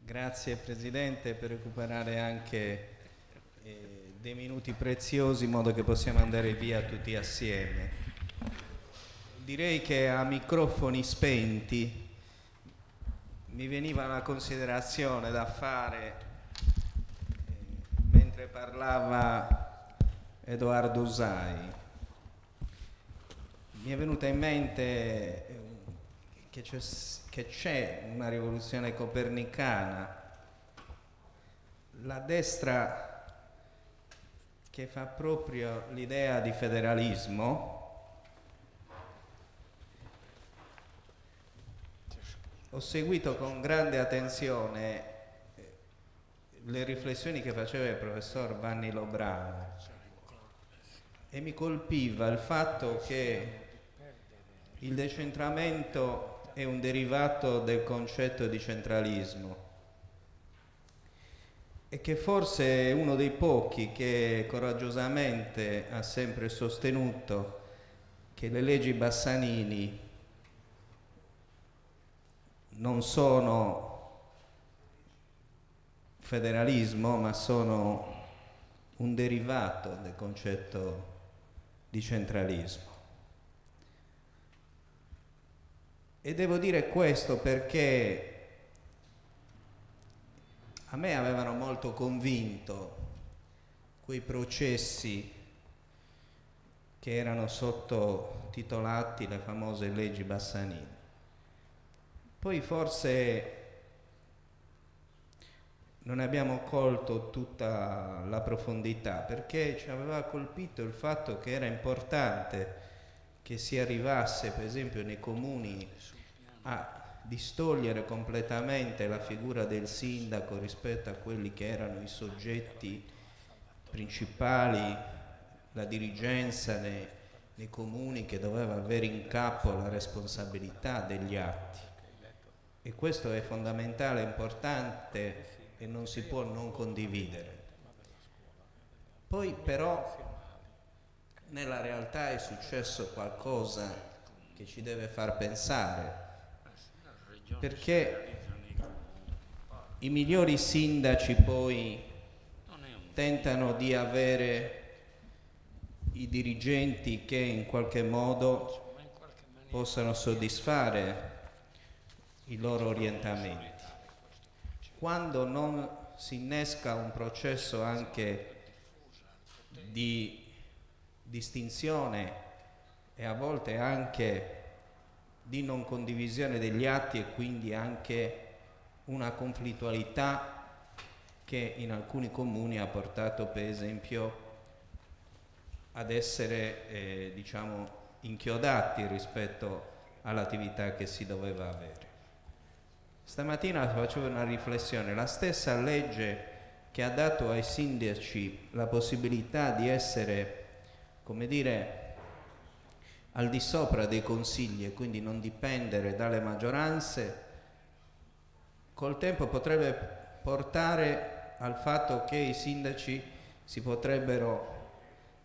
Grazie Presidente per recuperare anche dei minuti preziosi in modo che possiamo andare via tutti assieme. Direi che a microfoni spenti mi veniva una considerazione da fare mentre parlava Edoardo Usai. Mi è venuta in mente che c'è una rivoluzione copernicana, la destra che fa proprio l'idea di federalismo. Ho seguito con grande attenzione le riflessioni che faceva il professor Vanni Lobrano e mi colpiva il fatto che il decentramento è un derivato del concetto di centralismo e che forse è uno dei pochi che coraggiosamente ha sempre sostenuto che le leggi Bassanini non sono federalismo, ma sono un derivato del concetto di centralismo. E devo dire questo perché a me avevano molto convinto quei processi che erano sottotitolati le famose leggi Bassanini. Poi forse non abbiamo colto tutta la profondità, perché ci aveva colpito il fatto che era importante che si arrivasse, per esempio, nei comuni a distogliere completamente la figura del sindaco rispetto a quelli che erano i soggetti principali, la dirigenza nei comuni che doveva avere in capo la responsabilità degli atti. E questo è fondamentale, importante e non si può non condividere. Poi però nella realtà è successo qualcosa che ci deve far pensare, perché i migliori sindaci poi tentano di avere i dirigenti che in qualche modo possano soddisfare i loro orientamenti. Quando non si innesca un processo anche di distinzione e a volte anche di non condivisione degli atti e quindi anche una conflittualità che in alcuni comuni ha portato per esempio ad essere inchiodati rispetto all'attività che si doveva avere. Stamattina facevo una riflessione, la stessa legge che ha dato ai sindaci la possibilità di essere, come dire, al di sopra dei consigli e quindi non dipendere dalle maggioranze, col tempo potrebbe portare al fatto che i sindaci si potrebbero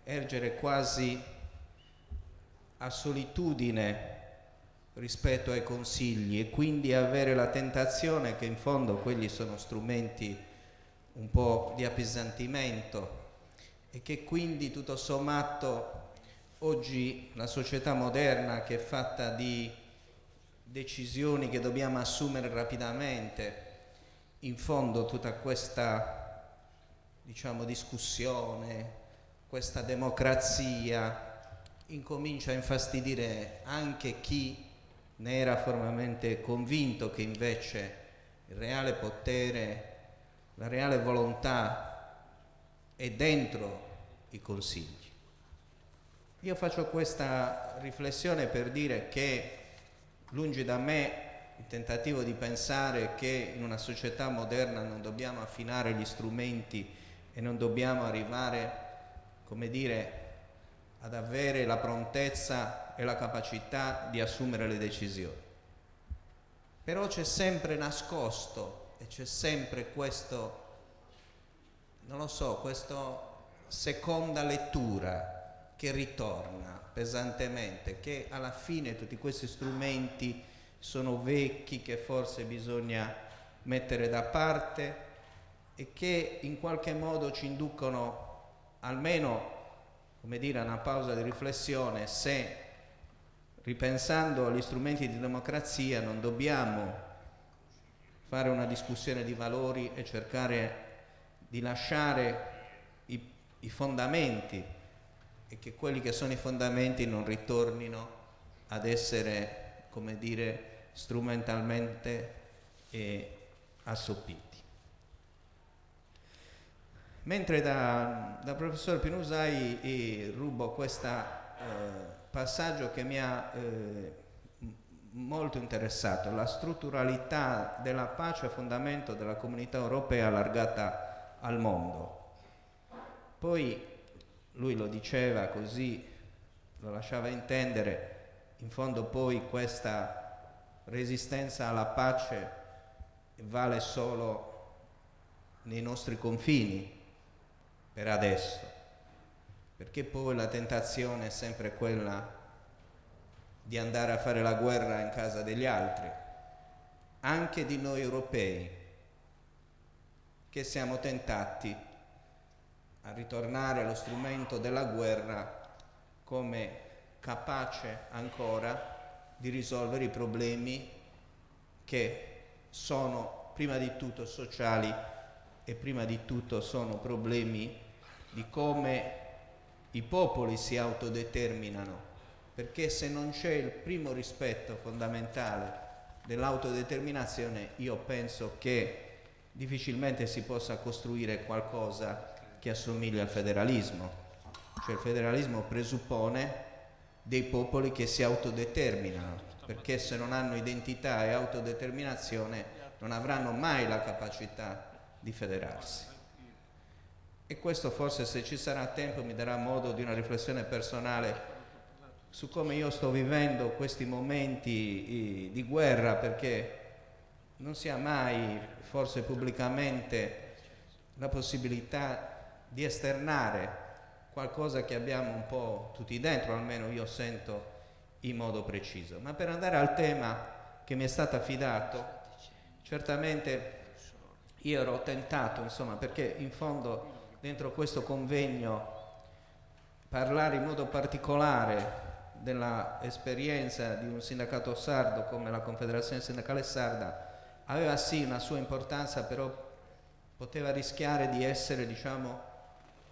ergere quasi a solitudine rispetto ai consigli e quindi avere la tentazione che in fondo quelli sono strumenti un po' di appesantimento e che quindi tutto sommato oggi la società moderna, che è fatta di decisioni che dobbiamo assumere rapidamente, in fondo tutta questa discussione, questa democrazia incomincia a infastidire anche chi ne era formalmente convinto che invece il reale potere, la reale volontà è dentro i consigli. Io faccio questa riflessione per dire che lungi da me il tentativo di pensare che in una società moderna non dobbiamo affinare gli strumenti e non dobbiamo arrivare, come dire, ad avere la prontezza e la capacità di assumere le decisioni. Però c'è sempre nascosto e c'è sempre questo, non lo so, questa seconda lettura che ritorna pesantemente, che alla fine tutti questi strumenti sono vecchi, che forse bisogna mettere da parte e che in qualche modo ci inducono almeno, come dire, a una pausa di riflessione se, ripensando agli strumenti di democrazia, non dobbiamo fare una discussione di valori e cercare di lasciare i fondamenti, e che quelli che sono i fondamenti non ritornino ad essere, come dire, strumentalmente assoppiti. Mentre da professor Pinusai rubo questo passaggio che mi ha molto interessato: la strutturalità della pace a fondamento della comunità europea allargata al mondo. Poi lui lo diceva così, lo lasciava intendere, in fondo poi questa resistenza alla pace vale solo nei nostri confini per adesso, perché poi la tentazione è sempre quella di andare a fare la guerra in casa degli altri, anche di noi europei, che siamo tentati a ritornare allo strumento della guerra come capace ancora di risolvere i problemi che sono prima di tutto sociali e prima di tutto sono problemi di come i popoli si autodeterminano, perché se non c'è il primo rispetto fondamentale dell'autodeterminazione, io penso che difficilmente si possa costruire qualcosa che assomiglia al federalismo. Cioè il federalismo presuppone dei popoli che si autodeterminano, perché se non hanno identità e autodeterminazione non avranno mai la capacità di federarsi. E questo forse, se ci sarà tempo, mi darà modo di una riflessione personale su come io sto vivendo questi momenti di guerra, perché non si ha mai, forse pubblicamente, la possibilità di esternare qualcosa che abbiamo un po' tutti dentro, almeno io sento in modo preciso. Ma per andare al tema che mi è stato affidato, certamente io ero tentato, insomma, perché in fondo dentro questo convegno parlare in modo particolare dell'esperienza di un sindacato sardo come la Confederazione Sindacale Sarda aveva sì una sua importanza, però poteva rischiare di essere, diciamo,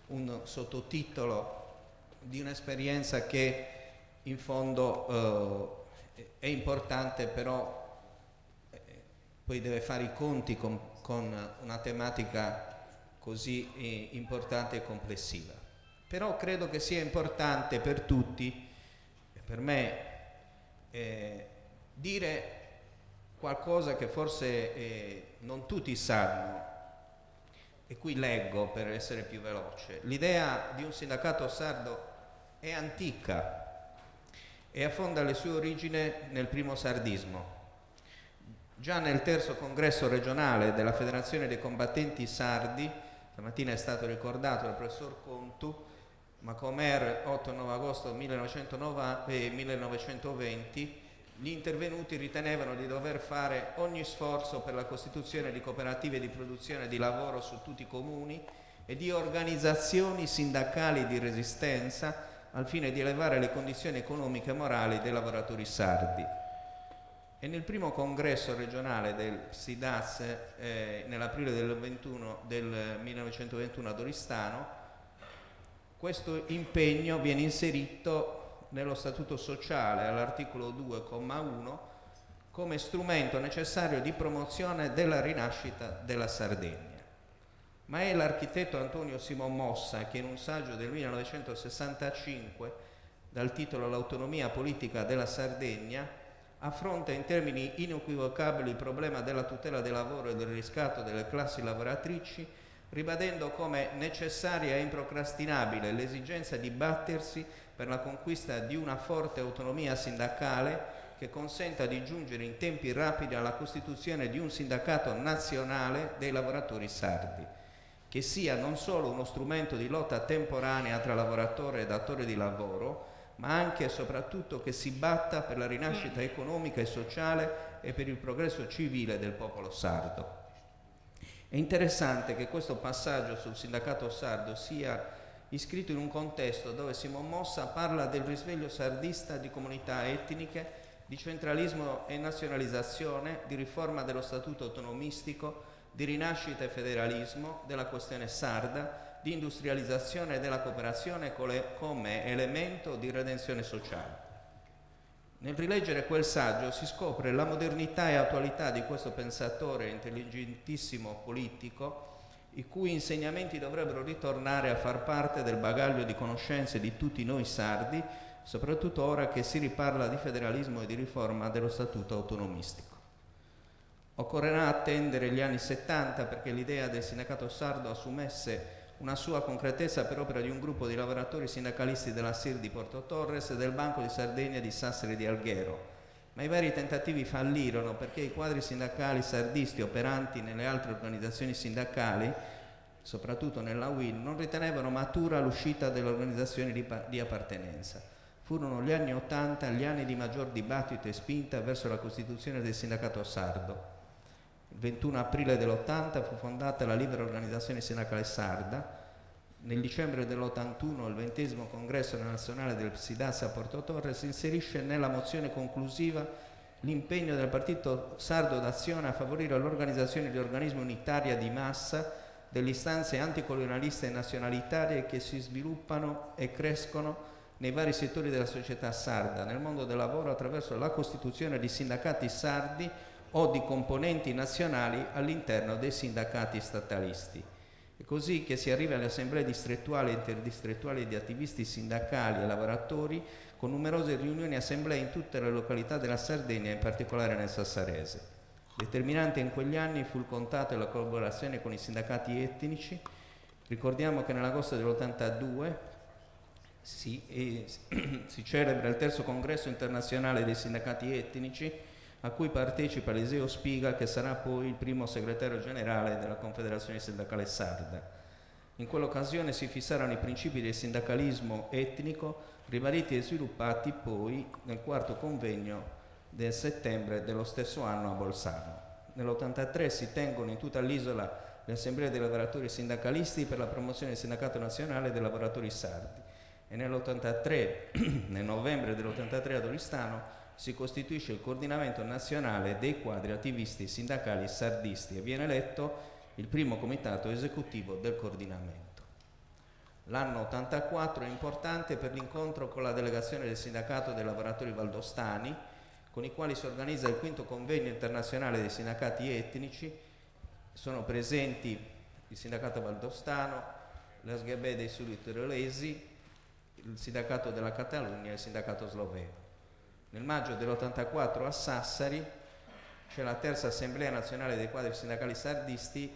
un sottotitolo di un'esperienza che in fondo è importante, però poi deve fare i conti con una tematica così importante e complessiva. Però credo che sia importante per tutti, per me, dire qualcosa che forse non tutti sanno, e qui leggo per essere più veloce. L'idea di un sindacato sardo è antica e affonda le sue origini nel primo sardismo. Già nel terzo congresso regionale della Federazione dei Combattenti Sardi, stamattina è stato ricordato dal professor Contu, Macomer 8-9 agosto 1920, gli intervenuti ritenevano di dover fare ogni sforzo per la costituzione di cooperative di produzione di lavoro su tutti i comuni e di organizzazioni sindacali di resistenza al fine di elevare le condizioni economiche e morali dei lavoratori sardi. E nel primo congresso regionale del SIDAS nell'aprile del 1921 ad Oristano, questo impegno viene inserito nello Statuto Sociale all'articolo 2,1 come strumento necessario di promozione della rinascita della Sardegna. Ma è l'architetto Antonio Simon Mossa che in un saggio del 1965 dal titolo L'autonomia politica della Sardegna affronta in termini inequivocabili il problema della tutela del lavoro e del riscatto delle classi lavoratrici, ribadendo come necessaria e improcrastinabile l'esigenza di battersi per la conquista di una forte autonomia sindacale che consenta di giungere in tempi rapidi alla costituzione di un sindacato nazionale dei lavoratori sardi, che sia non solo uno strumento di lotta temporanea tra lavoratore e datore di lavoro, ma anche e soprattutto che si batta per la rinascita economica e sociale e per il progresso civile del popolo sardo. È interessante che questo passaggio sul sindacato sardo sia iscritto in un contesto dove Simon Mossa parla del risveglio sardista di comunità etniche, di centralismo e nazionalizzazione, di riforma dello statuto autonomistico, di rinascita e federalismo, della questione sarda, di industrializzazione e della cooperazione come elemento di redenzione sociale. Nel rileggere quel saggio si scopre la modernità e attualità di questo pensatore intelligentissimo politico, i cui insegnamenti dovrebbero ritornare a far parte del bagaglio di conoscenze di tutti noi sardi, soprattutto ora che si riparla di federalismo e di riforma dello statuto autonomistico. Occorrerà attendere gli anni 70 perché l'idea del sindacato sardo assumesse una sua concretezza per opera di un gruppo di lavoratori sindacalisti della SIR di Porto Torres e del Banco di Sardegna di Sassari di Alghero, ma i vari tentativi fallirono perché i quadri sindacali sardisti operanti nelle altre organizzazioni sindacali, soprattutto nella UIL, non ritenevano matura l'uscita delle organizzazioni di appartenenza. Furono gli anni 80 gli anni di maggior dibattito e spinta verso la costituzione del sindacato sardo. Il 21 aprile dell'80 fu fondata la Libera Organizzazione Sindacale Sarda. Nel dicembre dell'81 il 20° congresso nazionale del PSIDAS a Porto Torres si inserisce nella mozione conclusiva l'impegno del Partito Sardo d'Azione a favorire l'organizzazione di organismi unitaria di massa delle istanze anticolonialiste e nazionalitarie che si sviluppano e crescono nei vari settori della società sarda, nel mondo del lavoro attraverso la costituzione di sindacati sardi o di componenti nazionali all'interno dei sindacati statalisti. È così che si arriva alle assemblee distrettuali e interdistrettuali di attivisti sindacali e lavoratori, con numerose riunioni e assemblee in tutte le località della Sardegna, in particolare nel Sassarese. Determinante in quegli anni fu il contatto e la collaborazione con i sindacati etnici. Ricordiamo che nell'agosto dell'82 si celebra il terzo congresso internazionale dei sindacati etnici, a cui partecipa Eliseo Spiga, che sarà poi il primo segretario generale della Confederazione Sindacale Sarda. In quell'occasione si fissarono i principi del sindacalismo etnico, ribaditi e sviluppati poi nel quarto convegno del settembre dello stesso anno a Bolzano. Nell'83 si tengono in tutta l'isola le assemblee dei lavoratori sindacalisti per la promozione del sindacato nazionale dei lavoratori sardi e nell'83, nel novembre dell'83 ad Oristano, si costituisce il coordinamento nazionale dei quadri attivisti sindacali sardisti e viene eletto il primo comitato esecutivo del coordinamento. L'anno 84 è importante per l'incontro con la delegazione del sindacato dei lavoratori valdostani, con i quali si organizza il quinto convegno internazionale dei sindacati etnici. Sono presenti il sindacato valdostano, l'SGB dei sud-tirolesi, il sindacato della Catalogna e il sindacato sloveno. Nel maggio dell'84 a Sassari c'è la terza assemblea nazionale dei quadri sindacali sardisti,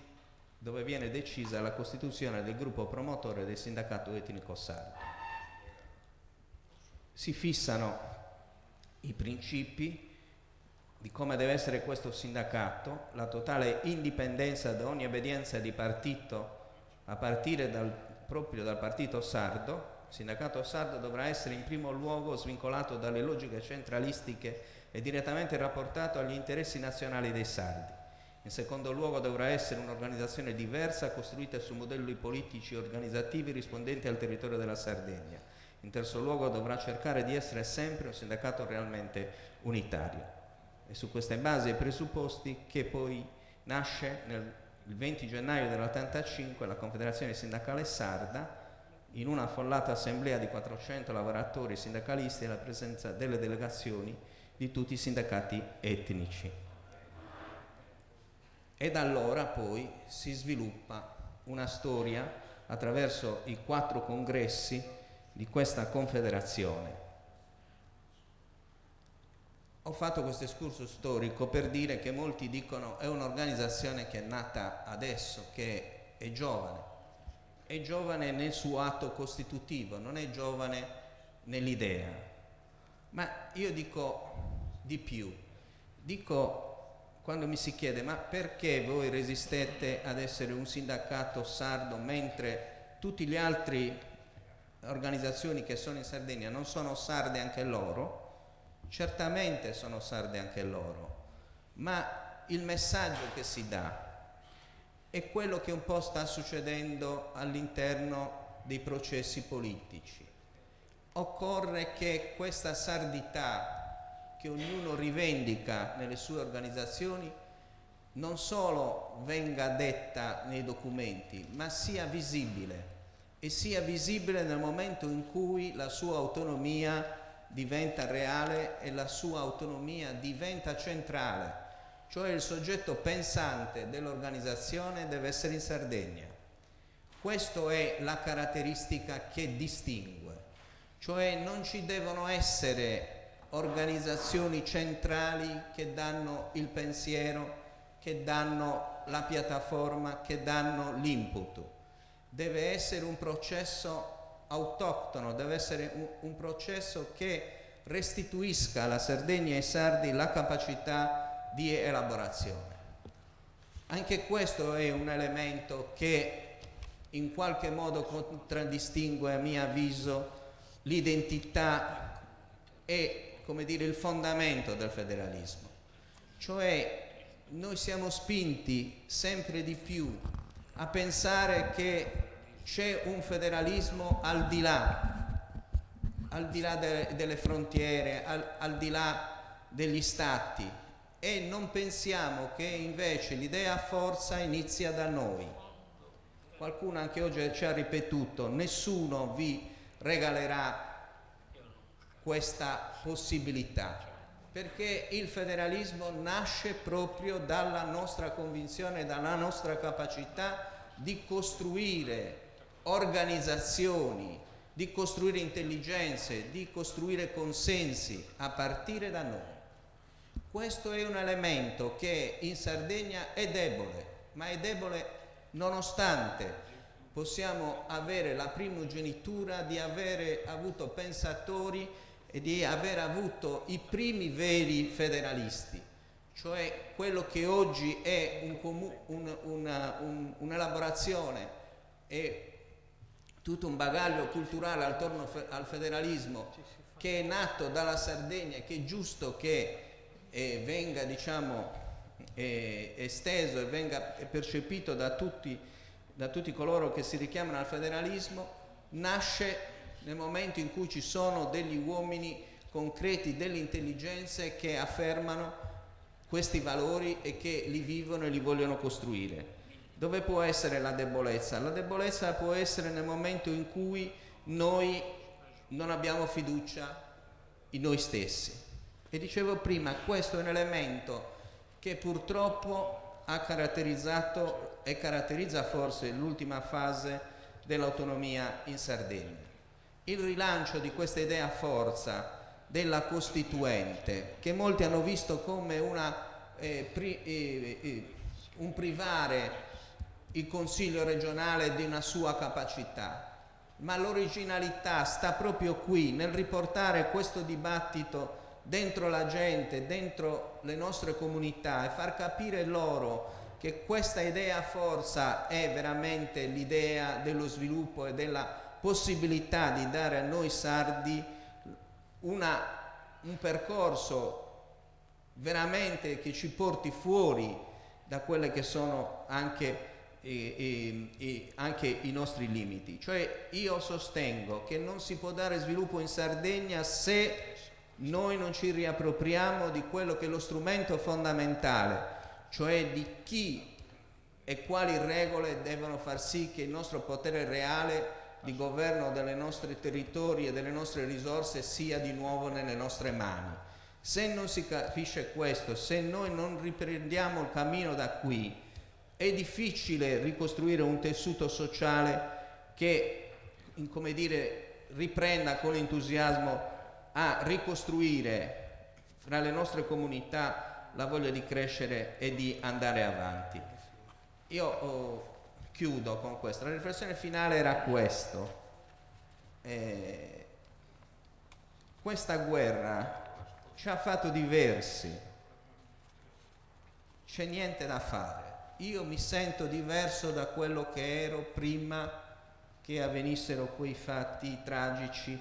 dove viene decisa la costituzione del gruppo promotore del sindacato etnico sardo. Si fissano i principi di come deve essere questo sindacato, la totale indipendenza da ogni obbedienza di partito a partire proprio dal partito sardo. Il sindacato sardo dovrà essere in primo luogo svincolato dalle logiche centralistiche e direttamente rapportato agli interessi nazionali dei sardi. In secondo luogo dovrà essere un'organizzazione diversa, costruita su modelli politici e organizzativi rispondenti al territorio della Sardegna. In terzo luogo dovrà cercare di essere sempre un sindacato realmente unitario. È su queste basi e presupposti che poi nasce il 20 gennaio dell'85 la Confederazione Sindacale Sarda, in una affollata assemblea di 400 lavoratori sindacalisti e la presenza delle delegazioni di tutti i sindacati etnici. E da allora poi si sviluppa una storia attraverso i 4 congressi di questa confederazione. Ho fatto questo escursus storico per dire che molti dicono è un'organizzazione che è nata adesso, che è giovane. È giovane nel suo atto costitutivo, non è giovane nell'idea. Ma io dico di più. Dico, quando mi si chiede ma perché voi resistete ad essere un sindacato sardo mentre tutti gli altri organizzazioni che sono in Sardegna non sono sarde anche loro? Certamente sono sarde anche loro, ma il messaggio che si dà è quello che un po' sta succedendo all'interno dei processi politici. Occorre che questa sardità che ognuno rivendica nelle sue organizzazioni non solo venga detta nei documenti, ma sia visibile, e sia visibile nel momento in cui la sua autonomia diventa reale e la sua autonomia diventa centrale, cioè il soggetto pensante dell'organizzazione deve essere in Sardegna. Questa è la caratteristica che distingue, cioè non ci devono essere organizzazioni centrali che danno il pensiero, che danno la piattaforma, che danno l'input. Deve essere un processo autoctono, deve essere un processo che restituisca alla Sardegna e ai sardi la capacità di elaborazione. Anche questo è un elemento che in qualche modo contraddistingue, a mio avviso, l'identità e, come dire, il fondamento del federalismo. Cioè noi siamo spinti sempre di più a pensare che c'è un federalismo al di là delle frontiere, al di là degli stati, e non pensiamo che invece l'idea forza inizia da noi. Qualcuno anche oggi ci ha ripetuto: nessuno vi regalerà questa possibilità, perché il federalismo nasce proprio dalla nostra convinzione, dalla nostra capacità di costruire organizzazioni, di costruire intelligenze, di costruire consensi a partire da noi. Questo è un elemento che in Sardegna è debole, ma è debole nonostante possiamo avere la primogenitura di avere avuto pensatori e di aver avuto i primi veri federalisti, cioè quello che oggi è un'elaborazione e tutto un bagaglio culturale attorno al federalismo che è nato dalla Sardegna e che è giusto che venga, diciamo, esteso e venga percepito da tutti coloro che si richiamano al federalismo. Nasce nel momento in cui ci sono degli uomini concreti, delle intelligenze che affermano questi valori e che li vivono e li vogliono costruire. Dove può essere la debolezza? La debolezza può essere nel momento in cui noi non abbiamo fiducia in noi stessi. E dicevo prima, questo è un elemento che purtroppo ha caratterizzato e caratterizza forse l'ultima fase dell'autonomia in Sardegna. Il rilancio di questa idea forza della Costituente, che molti hanno visto come un privare il Consiglio regionale di una sua capacità, ma l'originalità sta proprio qui, nel riportare questo dibattito dentro la gente, dentro le nostre comunità, e far capire loro che questa idea forza è veramente l'idea dello sviluppo e della possibilità di dare a noi sardi un percorso veramente che ci porti fuori da quelle che sono anche i nostri limiti. Cioè io sostengo che non si può dare sviluppo in Sardegna se noi non ci riappropriamo di quello che è lo strumento fondamentale, cioè di chi e quali regole devono far sì che il nostro potere reale di governo dei nostri territori e delle nostre risorse sia di nuovo nelle nostre mani. Se non si capisce questo, se noi non riprendiamo il cammino da qui, è difficile ricostruire un tessuto sociale che, come dire, riprenda con entusiasmo a ricostruire fra le nostre comunità la voglia di crescere e di andare avanti. Io chiudo con questo. La riflessione finale era questo. Questa guerra ci ha fatto diversi. C'è niente da fare. Io mi sento diverso da quello che ero prima che avvenissero quei fatti tragici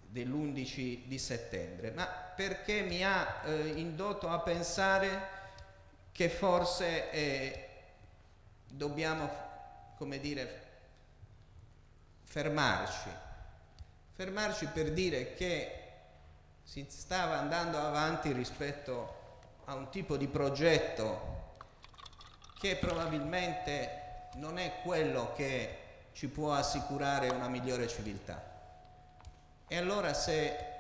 dell'11 di settembre, ma perché mi ha indotto a pensare che forse dobbiamo, come dire, fermarci per dire che si stava andando avanti rispetto a un tipo di progetto che probabilmente non è quello che ci può assicurare una migliore civiltà. E allora, se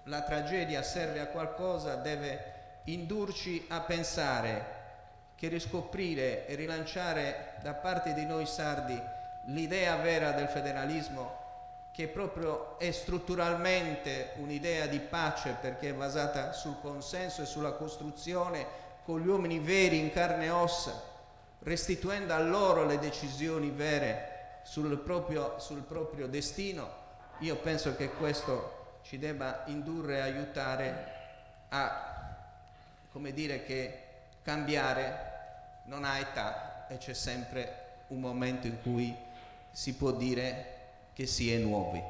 la tragedia serve a qualcosa, deve indurci a pensare che riscoprire e rilanciare da parte di noi sardi l'idea vera del federalismo, che proprio è strutturalmente un'idea di pace, perché è basata sul consenso e sulla costruzione con gli uomini veri in carne e ossa, restituendo a loro le decisioni vere sul proprio destino. Io penso che questo ci debba indurre e aiutare a, come dire, che cambiare non ha età e c'è sempre un momento in cui si può dire che si è nuovi.